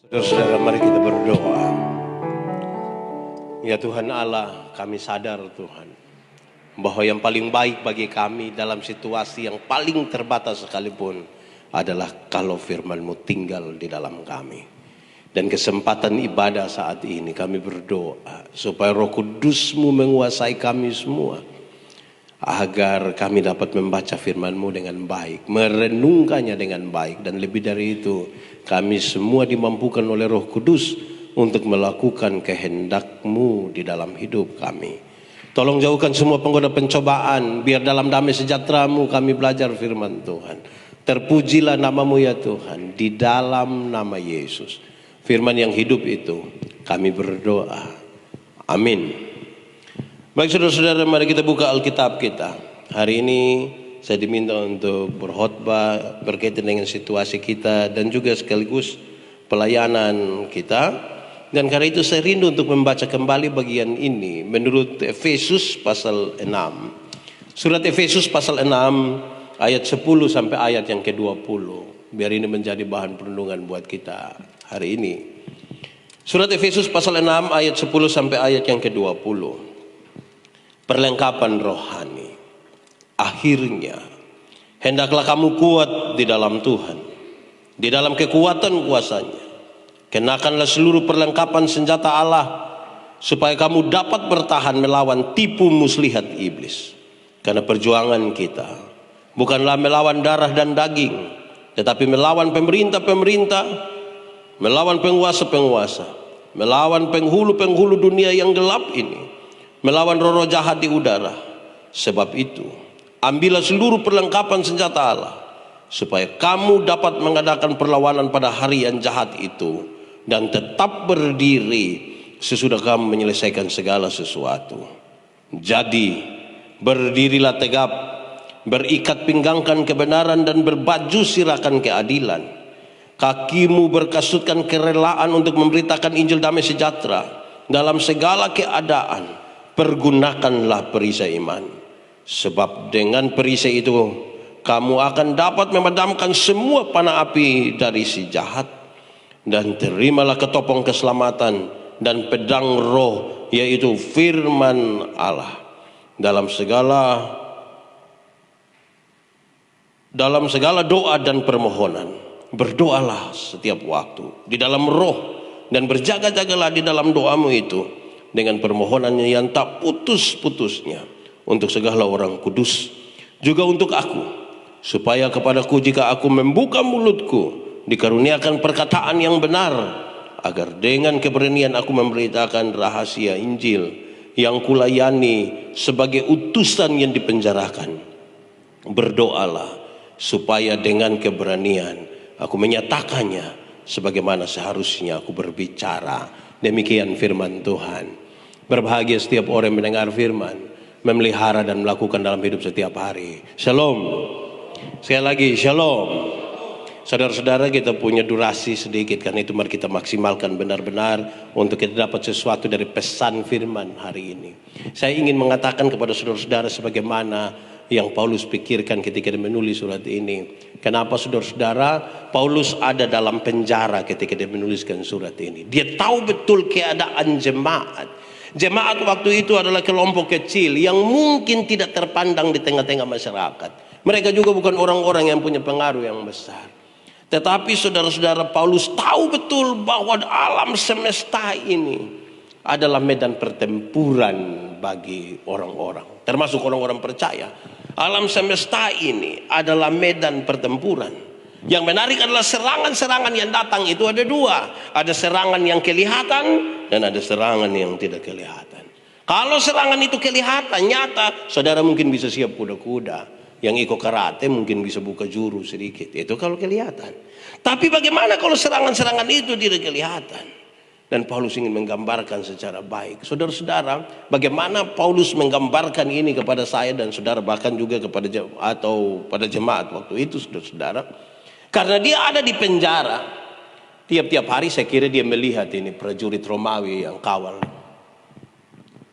Saudara, mari kita berdoa. Ya Tuhan Allah, kami sadar Tuhan, bahwa yang paling baik bagi kami dalam situasi yang paling terbatas sekalipun adalah kalau firman-Mu tinggal di dalam kami. Dan kesempatan ibadah saat ini kami berdoa supaya Roh Kudus-Mu menguasai kami semua, agar kami dapat membaca firman-Mu dengan baik, merenungkannya dengan baik, dan lebih dari itu kami semua dimampukan oleh Roh Kudus untuk melakukan kehendak-Mu di dalam hidup kami. Tolong jauhkan semua penggoda pencobaan, biar dalam damai sejahtera-Mu kami belajar firman Tuhan. Terpujilah nama-Mu ya Tuhan, di dalam nama Yesus, firman yang hidup itu kami berdoa. Amin. Baik saudara-saudara, mari kita buka Alkitab kita. Hari ini saya diminta untuk berkhotbah berkaitan dengan situasi kita dan juga sekaligus pelayanan kita. Dan karena itu saya rindu untuk membaca kembali bagian ini menurut Efesus pasal 6. Surat Efesus pasal 6 ayat 10 sampai ayat yang ke-20. Biar ini menjadi bahan perenungan buat kita hari ini. Surat Efesus pasal 6 ayat 10 sampai ayat yang ke-20. Perlengkapan rohani. Akhirnya, hendaklah kamu kuat di dalam Tuhan, di dalam kekuatan kuasa-Nya. Kenakanlah seluruh perlengkapan senjata Allah, supaya kamu dapat bertahan melawan tipu muslihat iblis. Karena perjuangan kita bukanlah melawan darah dan daging, tetapi melawan pemerintah-pemerintah, melawan penguasa-penguasa, melawan penghulu-penghulu dunia yang gelap ini, melawan roh-roh jahat di udara. Sebab itu, ambillah seluruh perlengkapan senjata Allah, supaya kamu dapat mengadakan perlawanan pada hari yang jahat itu, dan tetap berdiri sesudah kamu menyelesaikan segala sesuatu. Jadi, berdirilah tegap, berikat pinggangkan kebenaran, dan berbaju sirahkan keadilan. Kakimu berkasutkan kerelaan untuk memberitakan Injil damai sejahtera. Dalam segala keadaan, pergunakanlah perisai iman. Sebab dengan perisai itu kamu akan dapat memadamkan semua panah api dari si jahat. Dan terimalah ketopong keselamatan dan pedang roh, yaitu firman Allah. Dalam segala doa dan permohonan, berdoalah setiap waktu di dalam roh, dan berjaga-jagalah di dalam doamu itu dengan permohonannya yang tak putus-putusnya untuk segala orang kudus, juga untuk aku, supaya kepadaku jika aku membuka mulutku dikaruniakan perkataan yang benar, agar dengan keberanian aku memberitakan rahasia Injil yang kulayani sebagai utusan yang dipenjarakan. Berdoalah supaya dengan keberanian aku menyatakannya sebagaimana seharusnya aku berbicara. Demikian firman Tuhan. Berbahagia setiap orang yang mendengar firman, memelihara dan melakukan dalam hidup setiap hari. Shalom. Sekali lagi shalom. Saudara-saudara, kita punya durasi sedikit, karena itu mari kita maksimalkan benar-benar untuk kita dapat sesuatu dari pesan firman hari ini. Saya ingin mengatakan kepada saudara-saudara sebagaimana yang Paulus pikirkan ketika dia menulis surat ini. Kenapa saudara-saudara? Paulus ada dalam penjara ketika dia menuliskan surat ini. Dia tahu betul keadaan jemaat. Jemaat waktu itu adalah kelompok kecil yang mungkin tidak terpandang di tengah-tengah masyarakat. Mereka juga bukan orang-orang yang punya pengaruh yang besar. Tetapi saudara-saudara, Paulus tahu betul bahwa alam semesta ini adalah medan pertempuran bagi orang-orang, termasuk orang-orang percaya. Alam semesta ini adalah medan pertempuran. Yang menarik adalah serangan-serangan yang datang itu ada dua. Ada serangan yang kelihatan dan ada serangan yang tidak kelihatan. Kalau serangan itu kelihatan, nyata, saudara mungkin bisa siap kuda-kuda. Yang ikut karate mungkin bisa buka juru sedikit. Itu kalau kelihatan. Tapi bagaimana kalau serangan-serangan itu tidak kelihatan? Dan Paulus ingin menggambarkan secara baik. Saudara-saudara, bagaimana Paulus menggambarkan ini kepada saya dan saudara, bahkan juga kepada pada jemaat waktu itu, saudara-saudara. Karena dia ada di penjara. Tiap-tiap hari saya kira dia melihat ini prajurit Romawi yang kawal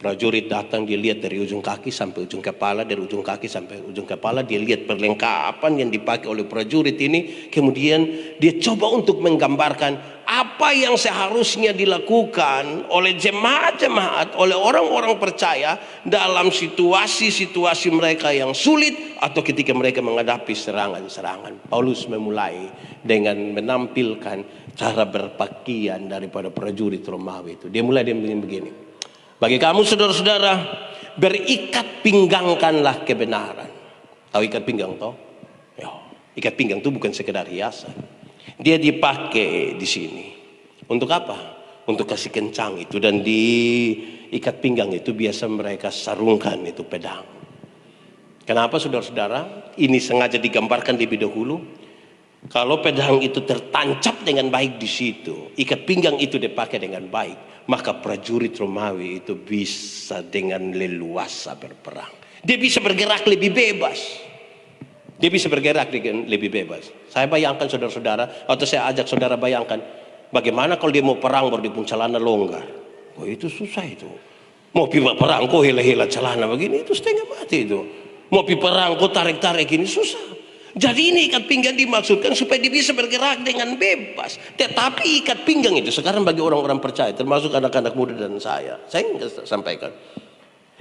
Prajurit datang, dia lihat dari ujung kaki sampai ujung kepala, dari ujung kaki sampai ujung kepala, dia lihat perlengkapan yang dipakai oleh prajurit ini. Kemudian dia coba untuk menggambarkan apa yang seharusnya dilakukan oleh jemaat-jemaat, oleh orang-orang percaya dalam situasi-situasi mereka yang sulit atau ketika mereka menghadapi serangan-serangan. Paulus memulai dengan menampilkan cara berpakaian daripada prajurit Romawi itu. Dia mulai dengan begini. Bagi kamu saudara-saudara, berikat pinggangkanlah kebenaran. Tahu ikat pinggang toh? Ya, ikat pinggang itu bukan sekedar hiasan. Dia dipakai di sini. Untuk apa? Untuk kasih kencang itu. Dan di ikat pinggang itu biasa mereka sarungkan itu pedang. Kenapa saudara-saudara? Ini sengaja digambarkan lebih dahulu. Kalau pedang itu tertancap dengan baik di situ, ikat pinggang itu dipakai dengan baik, maka prajurit Romawi itu bisa dengan leluasa berperang. Dia bisa bergerak lebih bebas. Dia bisa bergerak lebih bebas. Saya bayangkan saudara-saudara, atau saya ajak saudara bayangkan, bagaimana kalau dia mau perang baru dia pun celana longgar. Oh, itu susah itu. Mau pergi perang kok hela-hela celana begini, itu setengah mati itu. Mau pergi perang kok tarik-tarik ini susah. Jadi ini ikat pinggang dimaksudkan supaya dia bisa bergerak dengan bebas. Tetapi ikat pinggang itu sekarang bagi orang-orang percaya, termasuk anak-anak muda dan saya ingin sampaikan.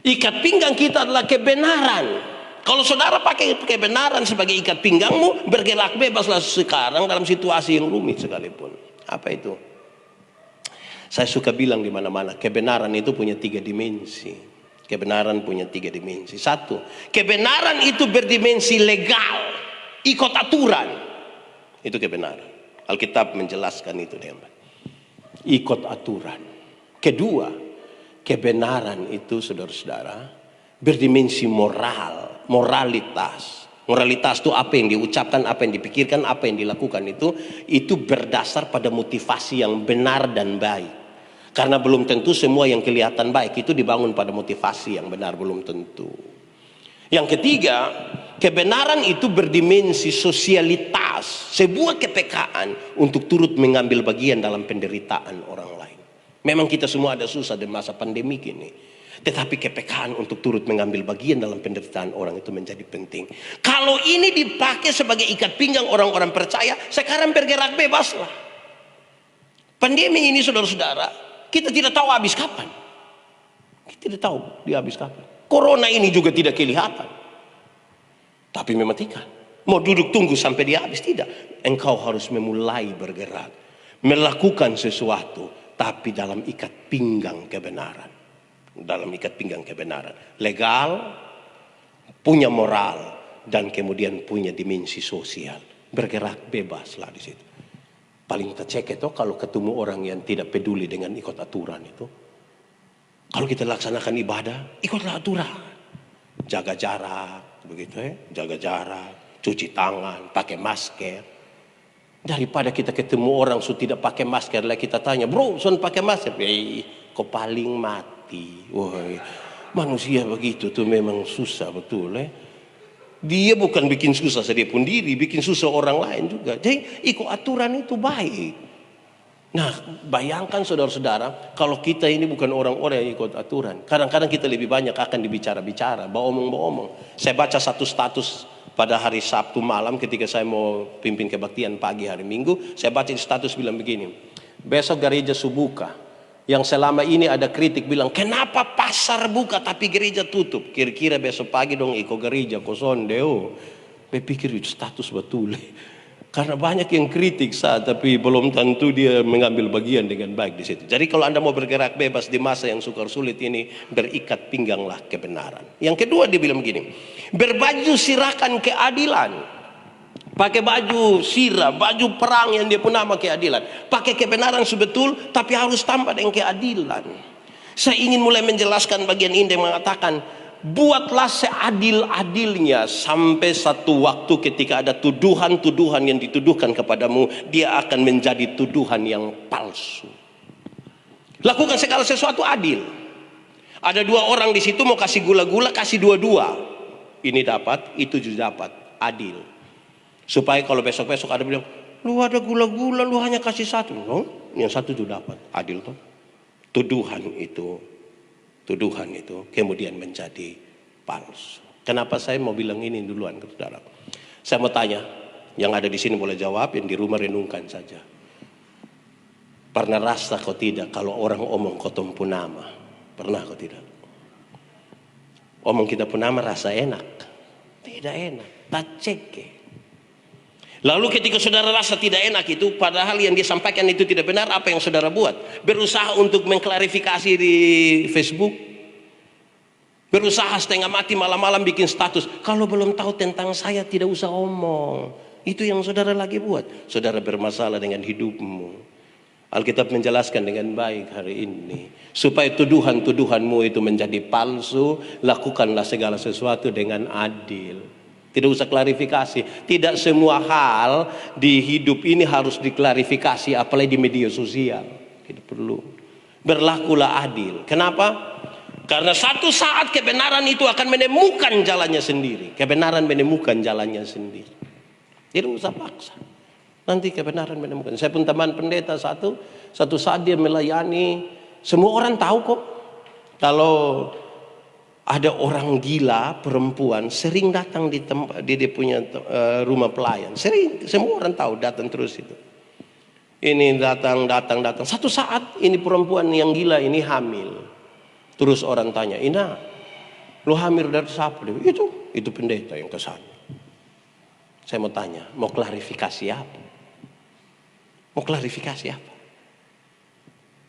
Ikat pinggang kita adalah kebenaran. Kalau saudara pakai kebenaran sebagai ikat pinggangmu, bergerak bebaslah sekarang dalam situasi yang rumit sekalipun. Apa itu? Saya suka bilang di mana-mana, kebenaran itu punya 3 dimensi. Kebenaran punya 3 dimensi. 1, kebenaran itu berdimensi legal. Ikut aturan. Itu kebenaran. Alkitab menjelaskan itu dengan baik. Ikut aturan. Kedua, kebenaran itu saudara-saudara berdimensi moral, moralitas. Moralitas itu apa yang diucapkan, apa yang dipikirkan, apa yang dilakukan itu berdasar pada motivasi yang benar dan baik. Karena belum tentu semua yang kelihatan baik itu dibangun pada motivasi yang benar, belum tentu. Yang ketiga, kebenaran itu berdimensi sosialitas, sebuah kepekaan untuk turut mengambil bagian dalam penderitaan orang lain. Memang kita semua ada susah di masa pandemi ini, tetapi kepekaan untuk turut mengambil bagian dalam penderitaan orang itu menjadi penting. Kalau ini dipakai sebagai ikat pinggang orang-orang percaya, sekarang bergerak bebaslah. Pandemi ini saudara-saudara, kita tidak tahu habis kapan. Kita tidak tahu dia habis kapan. Corona ini juga tidak kelihatan, tapi mematikan. Mau duduk tunggu sampai dia habis? Tidak. Engkau harus memulai bergerak, melakukan sesuatu, tapi dalam ikat pinggang kebenaran. Dalam ikat pinggang kebenaran. Legal, punya moral, dan kemudian punya dimensi sosial. Bergerak bebaslah di situ. Paling tercek itu kalau ketemu orang yang tidak peduli dengan ikut aturan itu. Kalau kita laksanakan ibadah, ikutlah aturan. Jaga jarak, begitu ya. Jaga jarak, cuci tangan, pakai masker. Daripada kita ketemu orang sudah tidak pakai masker, lah kita tanya, bro, son pakai masker? Kau paling mati. Woi, manusia begitu tuh memang susah betul ya. Dia bukan bikin susah dia pun diri, bikin susah orang lain juga. Jadi ikut aturan itu baik. Nah, bayangkan saudara-saudara, kalau kita ini bukan orang-orang yang ikut aturan. Kadang-kadang kita lebih banyak akan dibicara-bicara, bawa-omong. Saya baca satu status pada hari Sabtu malam ketika saya mau pimpin kebaktian pagi hari Minggu. Saya baca di status bilang begini, besok gereja buka. Yang selama ini ada kritik bilang, kenapa pasar buka tapi gereja tutup? Kira-kira besok pagi dong ikut gereja kosong deo. Saya pikir itu status betul. Karena banyak yang kritik tapi belum tentu dia mengambil bagian dengan baik di situ. Jadi kalau Anda mau bergerak bebas di masa yang sukar sulit ini, berikat pingganglah kebenaran. Yang kedua dia bilang begini, berbaju sirahkan keadilan. Pakai baju sirah, baju perang yang dia pun nama keadilan. Pakai kebenaran sebetul, tapi harus tambah dengan keadilan. Saya ingin mulai menjelaskan bagian ini yang mengatakan, buatlah seadil-adilnya sampai satu waktu ketika ada tuduhan-tuduhan yang dituduhkan kepadamu, dia akan menjadi tuduhan yang palsu. Lakukan segala sesuatu adil. Ada 2 orang di situ mau kasih gula-gula, kasih 2-2. Ini dapat, itu juga dapat, adil. Supaya kalau besok-besok ada bilang, lu ada gula-gula, lu hanya kasih 1. No? Yang 1 juga dapat, adil toh. Tuduhan itu tuduhan itu kemudian menjadi palsu. Kenapa saya mau bilang ini duluan ke saudara? Saya mau tanya, yang ada di sini boleh jawab, yang di rumah renungkan saja. Pernah rasa kau tidak kalau orang omong kau tumpu nama? Pernah kau tidak? Omong kita pun nama rasa enak? Tidak enak, tak cek. Lalu ketika saudara rasa tidak enak itu, padahal yang dia sampaikan itu tidak benar, apa yang saudara buat? Berusaha untuk mengklarifikasi di Facebook. Berusaha setengah mati malam-malam bikin status. Kalau belum tahu tentang saya tidak usah omong. Itu yang saudara lagi buat. Saudara bermasalah dengan hidupmu. Alkitab menjelaskan dengan baik hari ini. Supaya tuduhan-tuduhanmu itu menjadi palsu, lakukanlah segala sesuatu dengan adil. Tidak usah klarifikasi. Tidak semua hal di hidup ini harus diklarifikasi, apalagi di media sosial. Tidak perlu. Berlakulah adil. Kenapa? Karena satu saat kebenaran itu akan menemukan jalannya sendiri. Kebenaran menemukan jalannya sendiri. Tidak usah paksa. Nanti kebenaran menemukan. Saya pun teman pendeta satu saat dia melayani, semua orang tahu kok. Kalau ada orang gila perempuan sering datang di tempat dia punya rumah pelayan. Sering, semua orang tahu, datang terus itu. Ini datang. Satu saat ini perempuan yang gila ini hamil. Terus orang tanya, "Ina, lu hamil dari siapa?" Itu pendeta yang kesana. Saya mau tanya, mau klarifikasi apa? Mau klarifikasi apa?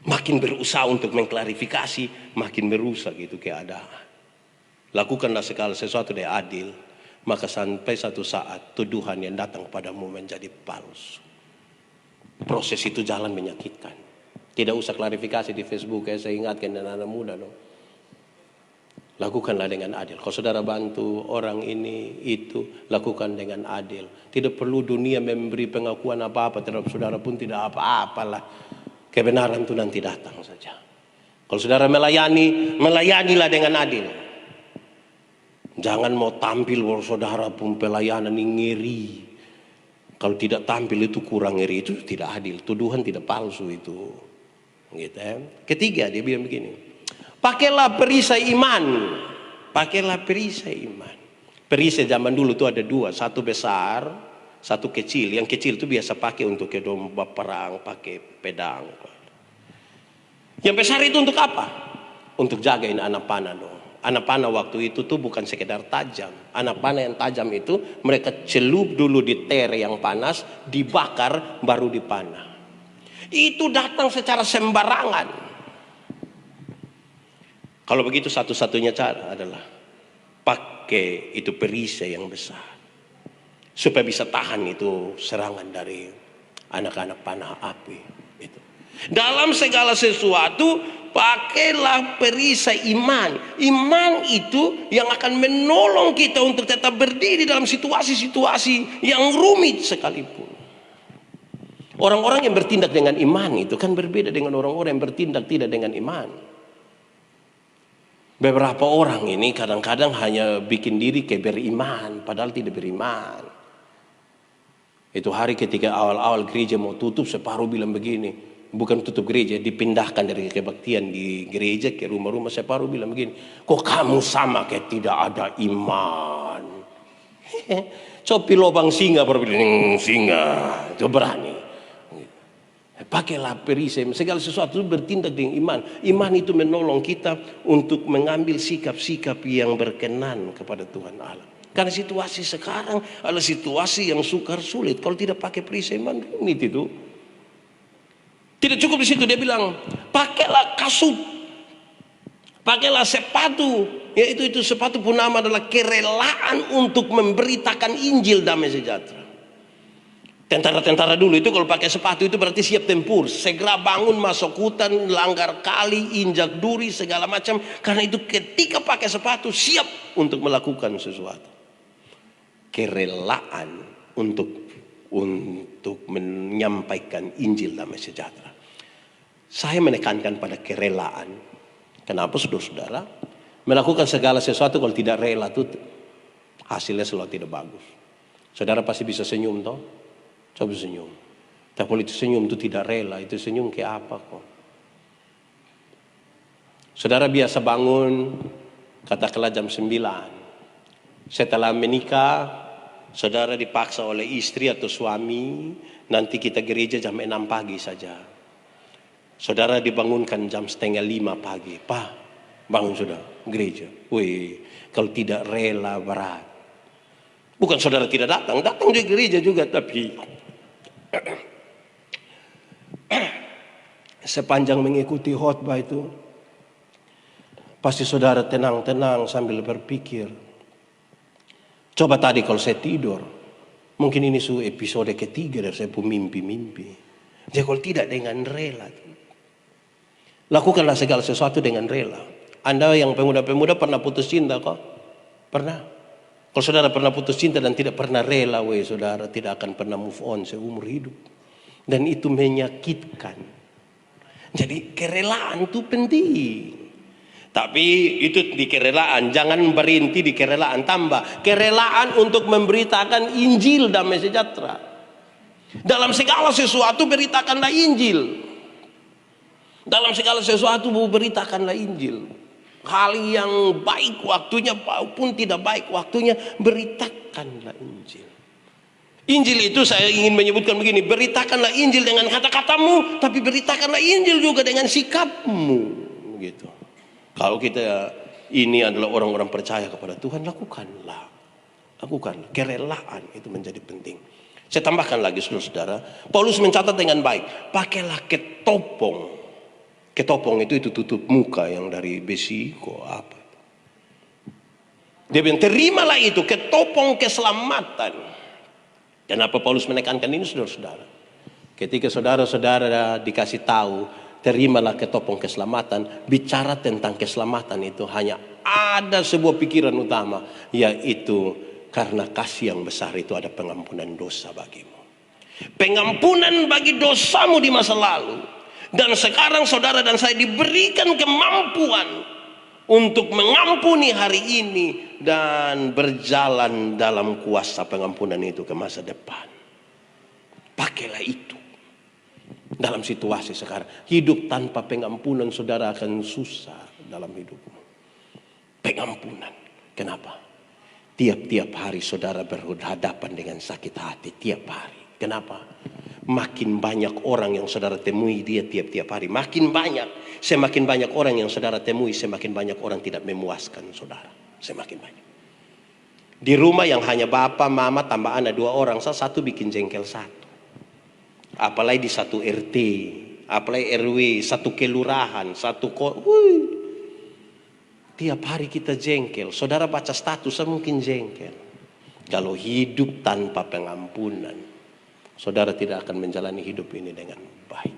Makin berusaha untuk mengklarifikasi, makin merusak itu keadaan. Lakukanlah segala sesuatu dengan adil, maka sampai satu saat tuduhan yang datang padamu menjadi palsu. Proses itu jalan menyakitkan. Tidak usah klarifikasi di Facebook, saya ingatkan anak-anak muda dong. Lakukanlah dengan adil. Kalau saudara bantu orang ini itu, lakukan dengan adil. Tidak perlu dunia memberi pengakuan apa-apa terhadap saudara pun tidak apa-apalah. Kebenaran itu nanti datang saja. Kalau saudara melayanilah dengan adil. Jangan mau tampil bahwa saudara pun pelayanan ini ngeri. Kalau tidak tampil itu kurang ngeri, itu tidak adil. Tuduhan tidak palsu itu. Gitu ya. Ketiga dia bilang begini. Pakailah perisai iman. Pakailah perisai iman. Perisai zaman dulu itu ada dua. Satu besar, satu kecil. Yang kecil itu biasa pakai untuk ke domba perang, pakai pedang. Yang besar itu untuk apa? Untuk jagain anak panah dong. Anak panah waktu itu tuh bukan sekedar tajam. Anak panah yang tajam itu mereka celup dulu di tere yang panas, dibakar baru dipanah. Itu datang secara sembarangan. Kalau begitu satu-satunya cara adalah pakai itu perisai yang besar. Supaya bisa tahan itu serangan dari anak-anak panah api. Itu. Dalam segala sesuatu pakailah perisai iman. Iman itu yang akan menolong kita untuk tetap berdiri dalam situasi-situasi yang rumit sekalipun. Orang-orang yang bertindak dengan iman itu kan berbeda dengan orang-orang yang bertindak tidak dengan iman. Beberapa orang ini kadang-kadang hanya bikin diri kayak beriman, padahal tidak beriman. Itu hari ketika awal-awal gereja mau tutup, separuh bilang begini, bukan tutup gereja, dipindahkan dari kebaktian di gereja ke rumah-rumah, separuh bilang begini, kok kamu sama kayak tidak ada iman. Copi lobang singa baru bilang, singa, itu berani. Pakailah perisai, segala sesuatu bertindak dengan iman. Iman itu menolong kita untuk mengambil sikap-sikap yang berkenan kepada Tuhan Allah. Karena situasi sekarang adalah situasi yang sukar sulit. Kalau tidak pakai perisai iman, rumit itu. Tidak cukup di situ, dia bilang, pakailah kasut, pakailah sepatu. Yaitu itu sepatu pun nama adalah kerelaan untuk memberitakan Injil damai sejahtera. Tentara-tentara dulu itu kalau pakai sepatu itu berarti siap tempur. Segera bangun, masuk hutan, langgar kali, injak duri, segala macam. Karena itu ketika pakai sepatu siap untuk melakukan sesuatu. Kerelaan untuk menyampaikan Injil damai sejahtera. Saya menekankan pada kerelaan. Kenapa saudara-saudara? Melakukan segala sesuatu kalau tidak rela itu hasilnya selalu tidak bagus. Saudara pasti bisa senyum toh? Coba senyum. Tapi kalau itu senyum itu tidak rela, itu senyum kayak apa kok? Saudara biasa bangun, katakanlah jam 9. Setelah menikah, saudara dipaksa oleh istri atau suami, nanti kita gereja jam 6 pagi saja. Saudara dibangunkan jam 4:30 pagi. Pak, bangun sudah, gereja. Wih, kalau tidak rela berat. Bukan saudara tidak datang di gereja juga, tapi sepanjang mengikuti khotbah itu, pasti saudara tenang-tenang sambil berpikir. Coba tadi kalau saya tidur, mungkin ini episode ketiga dari saya pun mimpi-mimpi. Jadi kalau tidak dengan rela, lakukanlah segala sesuatu dengan rela. Anda yang pemuda-pemuda pernah putus cinta kok? Pernah? Kalau saudara pernah putus cinta dan tidak pernah rela, saudara tidak akan pernah move on seumur hidup. Dan itu menyakitkan. Jadi kerelaan itu penting. Tapi itu di kerelaan, jangan berhenti di kerelaan, tambah kerelaan untuk memberitakan Injil damai sejahtera. Dalam segala sesuatu beritakanlah Injil. Dalam segala sesuatu beritakanlah Injil. Hal yang baik waktunya maupun tidak baik waktunya, beritakanlah Injil. Injil itu saya ingin menyebutkan begini, beritakanlah Injil dengan kata-katamu, tapi beritakanlah Injil juga dengan sikapmu, gitu. Kalau kita ini adalah orang-orang percaya kepada Tuhan, lakukanlah. Kerelaan itu menjadi penting. Saya tambahkan lagi, saudara-saudara, Paulus mencatat dengan baik, pakailah ketopong. Ketopong itu tutup muka yang dari besi kok apa. Dia bilang, terimalah itu, ketopong keselamatan. Kenapa Paulus menekankan ini, saudara-saudara? Ketika saudara-saudara dikasih tahu, terimalah ketopong keselamatan, bicara tentang keselamatan itu hanya ada sebuah pikiran utama, yaitu karena kasih yang besar itu ada pengampunan dosa bagimu. Pengampunan bagi dosamu di masa lalu. Dan sekarang saudara dan saya diberikan kemampuan untuk mengampuni hari ini dan berjalan dalam kuasa pengampunan itu ke masa depan. Pakailah itu. Dalam situasi sekarang, hidup tanpa pengampunan saudara akan susah dalam hidupmu. Pengampunan. Kenapa? Tiap-tiap hari saudara berhadapan dengan sakit hati, tiap hari. Kenapa? Makin banyak orang yang saudara temui dia tiap-tiap hari. Makin banyak. Semakin banyak orang yang saudara temui, semakin banyak orang tidak memuaskan saudara. Semakin banyak. Di rumah yang hanya bapak, mama, tambah anak 2 orang, satu bikin jengkel 1. Apalagi di 1 RT, apalagi RW, 1 kelurahan, 1 tiap hari kita jengkel. Saudara baca status mungkin jengkel. Kalau hidup tanpa pengampunan, saudara tidak akan menjalani hidup ini dengan baik.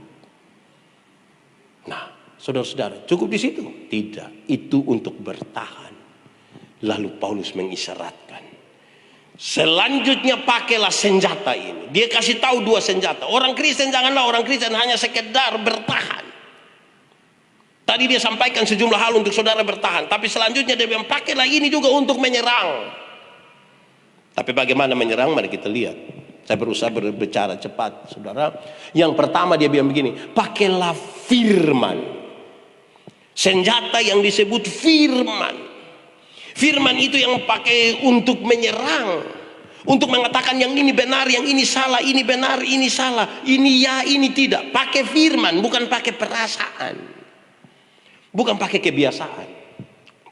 Nah, saudara-saudara, cukup di situ? Tidak, itu untuk bertahan. Lalu Paulus mengisyaratkan, selanjutnya pakailah senjata ini. Dia kasih tahu 2 senjata. Orang Kristen janganlah orang Kristen hanya sekedar bertahan. Tadi dia sampaikan sejumlah hal untuk saudara bertahan, tapi selanjutnya dia bilang pakailah ini juga untuk menyerang. Tapi bagaimana menyerang? Mari kita lihat. Saya berusaha berbicara cepat, saudara. Yang pertama dia bilang begini, pakailah firman. Senjata yang disebut firman. Firman itu yang pakai untuk menyerang. Untuk mengatakan yang ini benar, yang ini salah, ini benar, ini salah. Ini ya, ini tidak. Pakai firman, bukan pakai perasaan. Bukan pakai kebiasaan.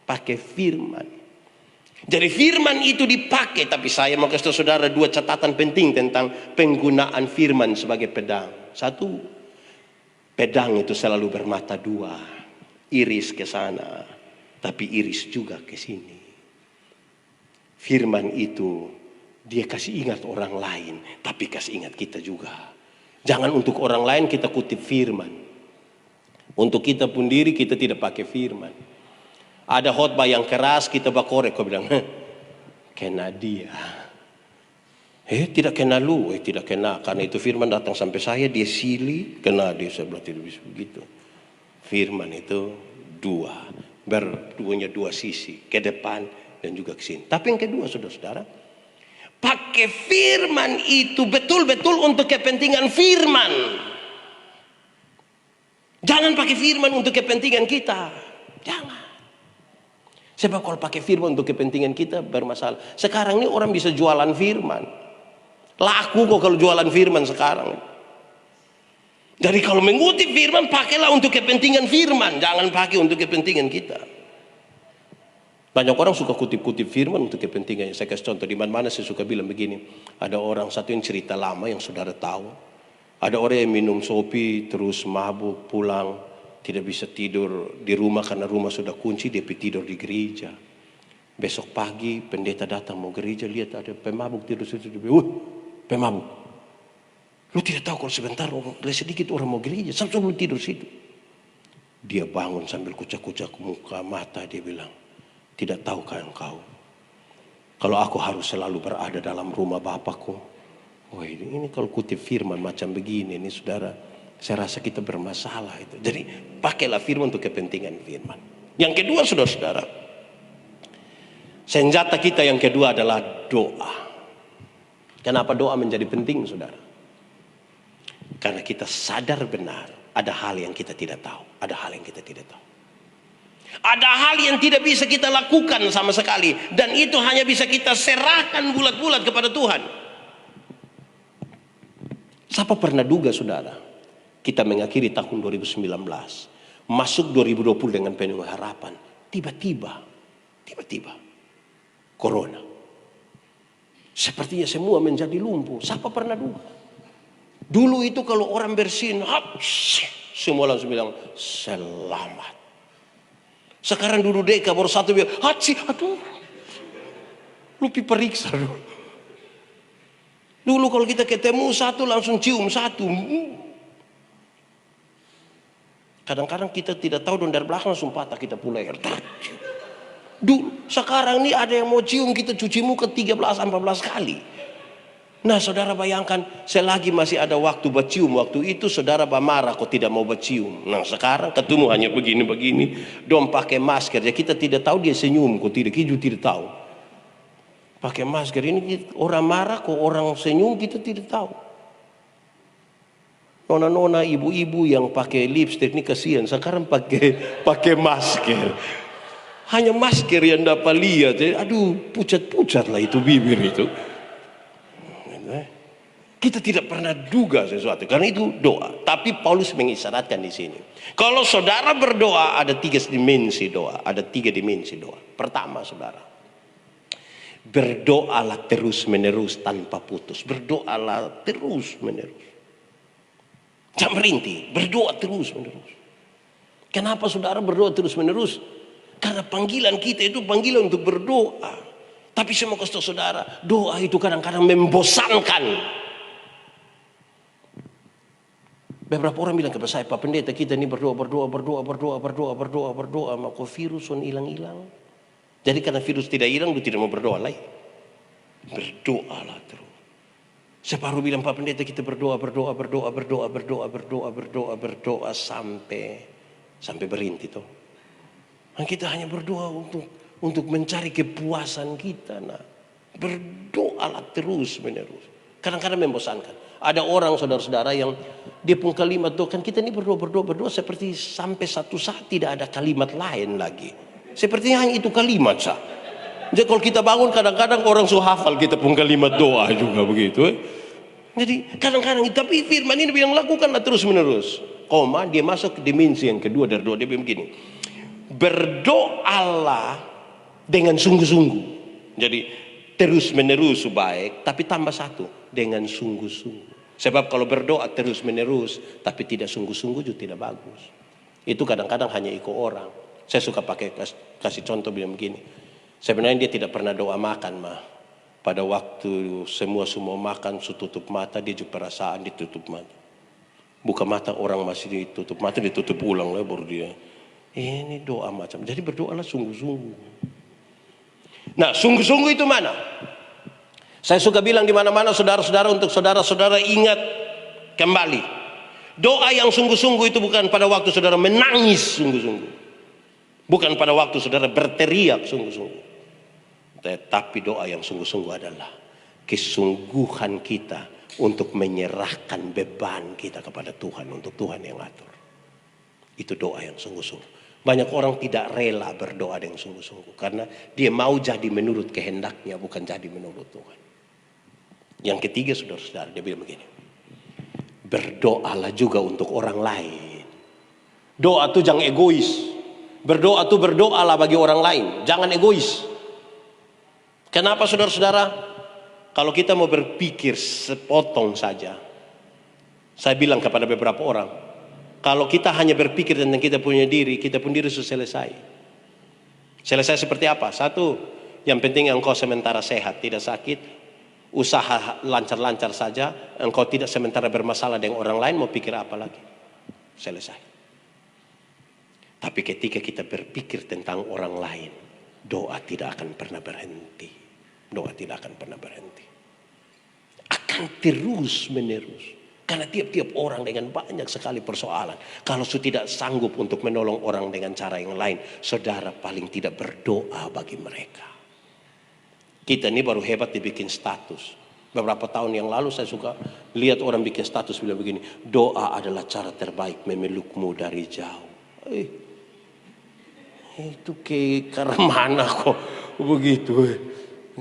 Pakai firman. Jadi firman itu dipakai, tapi saya mau kasih tahu saudara 2 catatan penting tentang penggunaan firman sebagai pedang. 1, pedang itu selalu bermata 2, iris ke sana, tapi iris juga ke sini. Firman itu dia kasih ingat orang lain, tapi kasih ingat kita juga. Jangan untuk orang lain kita kutip firman, untuk kita pun diri kita tidak pakai firman. Ada khotbah yang keras kita bakorek, kau bilang, kena dia. Tidak kena lu, tidak kena. Karena itu firman datang sampai saya, dia silih, kena dia. Saya berarti lebih begitu. Firman itu 2, berduanya 2 sisi, ke depan dan juga ke sini. Tapi yang kedua, saudara-saudara, pakai firman itu betul-betul untuk kepentingan firman. Jangan pakai firman untuk kepentingan kita. Jangan. Sebab kalau pakai firman untuk kepentingan kita bermasalah. Sekarang ini orang bisa jualan firman. Laku kok kalau jualan firman sekarang. Jadi kalau mengutip firman, pakailah untuk kepentingan firman. Jangan pakai untuk kepentingan kita. Banyak orang suka kutip-kutip firman untuk kepentingannya. Saya kasih contoh, di mana-mana saya suka bilang begini. Ada orang satu yang cerita lama yang saudara tahu. Ada orang yang minum sopi, terus mabuk, pulang. Tidak bisa tidur di rumah karena rumah sudah kunci, dia tidur di gereja. Besok pagi pendeta datang mau gereja, lihat ada pemabuk tidur situ. Pemabuk. Lu tidak tahu kalau sebentar sedikit orang mau gereja, sampai tidur situ. Dia bangun sambil kucak-kucak muka, mata, dia bilang, tidak tahukah engkau, kalau aku harus selalu berada dalam rumah Bapakku. Wah, ini kalau kutip firman macam begini, ini saudara, saya rasa kita bermasalah itu. Jadi pakailah firman untuk kepentingan firman. Yang kedua, saudara-saudara, senjata kita yang kedua adalah doa. Kenapa doa menjadi penting, saudara? Karena kita sadar benar ada hal yang kita tidak tahu, ada hal yang kita tidak tahu. Ada hal yang tidak bisa kita lakukan sama sekali, dan itu hanya bisa kita serahkan bulat-bulat kepada Tuhan. Siapa pernah duga, saudara, kita mengakhiri tahun 2019, masuk 2020 dengan penuh harapan, tiba-tiba corona. Sepertinya semua menjadi lumpuh. Siapa pernah duga? Dulu itu kalau orang bersin, semua langsung bilang selamat. Sekarang dulu deka baru satu bilang, aduh, lupi periksa dulu. Dulu kalau kita ketemu satu langsung cium satu. Kadang-kadang kita tidak tahu, dan dari belakang langsung patah kita pulai. Dulu, sekarang ini ada yang mau cium kita cuci muka 13-14 kali. Nah, saudara bayangkan, selagi masih ada waktu bercium, waktu itu saudara marah kok tidak mau bercium. Nah, sekarang ketemu hanya begini-begini, dong pakai masker. Ya kita tidak tahu dia senyum kok tidak, kita tidak tahu. Pakai masker ini orang marah kok orang senyum kita tidak tahu. Nona-nona, ibu-ibu yang pakai lipstick ini kasihan, sekarang pakai masker. Hanya masker yang dapat lihat, aduh pucat-pucat lah itu bibir itu. Kita tidak pernah duga sesuatu, karena itu doa. Tapi Paulus mengisyaratkan di sini, kalau saudara berdoa ada 3 dimensi doa, ada 3 dimensi doa. Pertama, saudara, berdoalah terus menerus tanpa putus. Berdoalah terus menerus, jangan berhenti, berdoa terus menerus. Kenapa saudara berdoa terus menerus? Karena panggilan kita itu panggilan untuk berdoa. Tapi saya mau kasih tahu saudara, doa itu kadang-kadang membosankan. Beberapa orang bilang kepada saya, Pak Pendeta, kita ini berdoa, maka virus hilang-hilang. Jadi karena virus tidak hilang, lu tidak mau berdoa lagi. Berdoalah terus. Separuh bilang, Pak Pendeta, kita berdoa sampai berhenti toh. Dan kita hanya berdoa untuk mencari kepuasan kita. Nah, berdoalah terus menerus. Kadang-kadang membosankan. Ada orang, saudara-saudara, yang dia pun kalimat doa, kan kita ini berdoa seperti sampai satu saat tidak ada kalimat lain lagi. Sepertinya hanya itu kalimat sah. Jadi kalau kita bangun kadang-kadang orang hafal kita pun kalimat doa juga begitu. Jadi kadang-kadang, tapi firman ini bilang lakukanlah terus menerus. Koma, dia masuk ke dimensi yang kedua dari doa. Dia bilang begini, berdoalah dengan sungguh-sungguh. Jadi terus menerus baik, tapi tambah satu, dengan sungguh-sungguh. Sebab kalau berdoa terus menerus tapi tidak sungguh-sungguh juga tidak bagus. Itu kadang-kadang hanya ikut orang. Saya suka kasih contoh bilang begini. Sebenarnya dia tidak pernah doa makan mah. Pada waktu semua makan, tutup mata, dia juga perasaan ditutup mata. Buka mata orang masih ditutup mata, ditutup ulang lah baru dia. Ini doa macam. Jadi berdoalah sungguh-sungguh. Nah, sungguh-sungguh itu mana? Saya suka bilang di mana-mana, saudara-saudara, untuk saudara-saudara ingat kembali. Doa yang sungguh-sungguh itu bukan pada waktu saudara menangis sungguh-sungguh. Bukan pada waktu saudara berteriak sungguh-sungguh. Tetapi doa yang sungguh-sungguh adalah kesungguhan kita untuk menyerahkan beban kita kepada Tuhan, untuk Tuhan yang atur. Itu doa yang sungguh-sungguh. Banyak orang tidak rela berdoa dengan sungguh-sungguh karena dia mau jadi menurut kehendaknya, bukan jadi menurut Tuhan. Yang ketiga, saudara-saudara, dia bilang begini, berdoalah juga untuk orang lain. Doa tuh jangan egois. Berdoa tuh berdoalah bagi orang lain, jangan egois. Kenapa, saudara-saudara? Kalau kita mau berpikir sepotong saja, saya bilang kepada beberapa orang, kalau kita hanya berpikir tentang kita punya diri, kita pun diri sudah selesai. Selesai seperti apa? Satu, yang penting engkau sementara sehat, tidak sakit, usaha lancar-lancar saja, engkau tidak sementara bermasalah dengan orang lain, mau pikir apa lagi? Selesai. Tapi ketika kita berpikir tentang orang lain, doa tidak akan pernah berhenti. Doa tidak akan pernah berhenti. Akan terus menerus. Karena tiap-tiap orang dengan banyak sekali persoalan. Kalau sudah tidak sanggup untuk menolong orang dengan cara yang lain, saudara paling tidak berdoa bagi mereka. Kita ini baru hebat dibikin status. Beberapa tahun yang lalu saya suka lihat orang bikin status bilang begini, doa adalah cara terbaik memelukmu dari jauh. Itu ke mana kok begitu?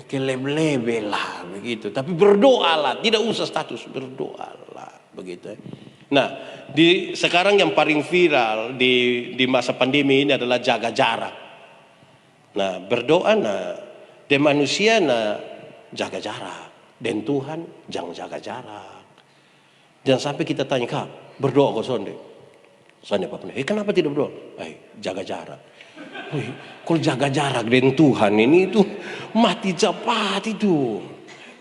Keleb-lebe lah begitu. Tapi berdoalah, tidak usah status, berdoalah begitu. Nah, sekarang yang paling viral di masa pandemi ini adalah jaga jarak. Nah, berdoa dan manusia jaga jarak, dan Tuhan jangan jaga jarak. Jangan sampai kita tanya, Kak, berdoa kok sonde? Sonde apa? Kenapa tidak berdoa? Jaga jarak. Kalau jaga jarak dengan Tuhan ini itu mati cepat itu.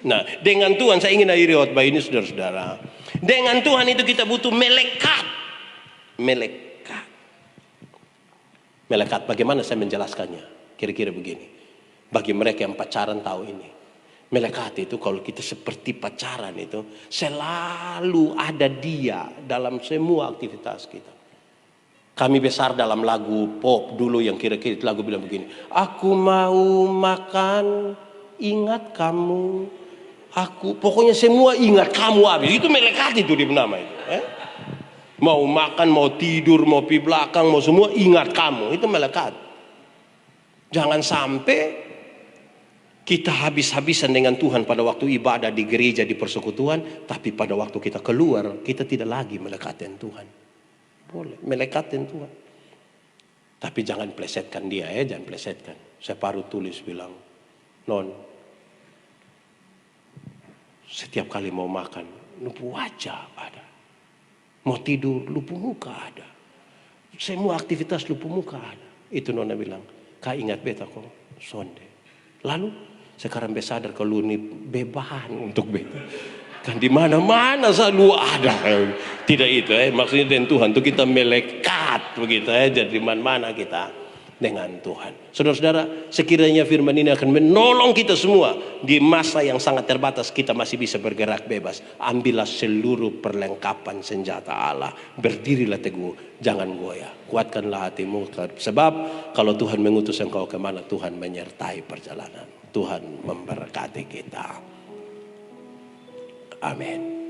Nah, dengan Tuhan saya ingin akhiri khotbah ini, saudara-saudara. Dengan Tuhan itu kita butuh melekat. Melekat. Melekat, bagaimana saya menjelaskannya? Kira-kira begini. Bagi mereka yang pacaran tahu ini. Melekat itu kalau kita seperti pacaran itu selalu ada dia dalam semua aktivitas kita. Kami besar dalam lagu pop dulu yang kira-kira lagu bilang begini. Aku mau makan, ingat kamu. Pokoknya semua ingat kamu habis. Itu melekat itu di nama itu. Mau makan, mau tidur, mau pi belakang, mau semua ingat kamu. Itu melekat. Jangan sampai kita habis-habisan dengan Tuhan pada waktu ibadah di gereja, di persekutuan. Tapi pada waktu kita keluar, kita tidak lagi melekat dengan Tuhan. Boleh, melekat dengan Tuhan. Tapi jangan plesetkan dia jangan plesetkan. Saya baru tulis bilang, Non, setiap kali mau makan, lupu wajah ada. Mau tidur, lupu muka ada. Semua aktivitas lupu muka ada. Itu Nona bilang, Kak ingat beta kok, sonde. Lalu, sekarang beta sadar kalau ini beban untuk beta. Kan di mana-mana selalu ada. Tidak itu maksudnya dengan Tuhan itu kita melekat begitu jadi mana-mana kita dengan Tuhan. Saudara-saudara, sekiranya firman ini akan menolong kita semua di masa yang sangat terbatas, kita masih bisa bergerak bebas. Ambillah seluruh perlengkapan senjata Allah. Berdirilah teguh, jangan goyah. Kuatkanlah hatimu, sebab kalau Tuhan mengutus engkau kemana, Tuhan menyertai perjalanan. Tuhan memberkati kita. Amin.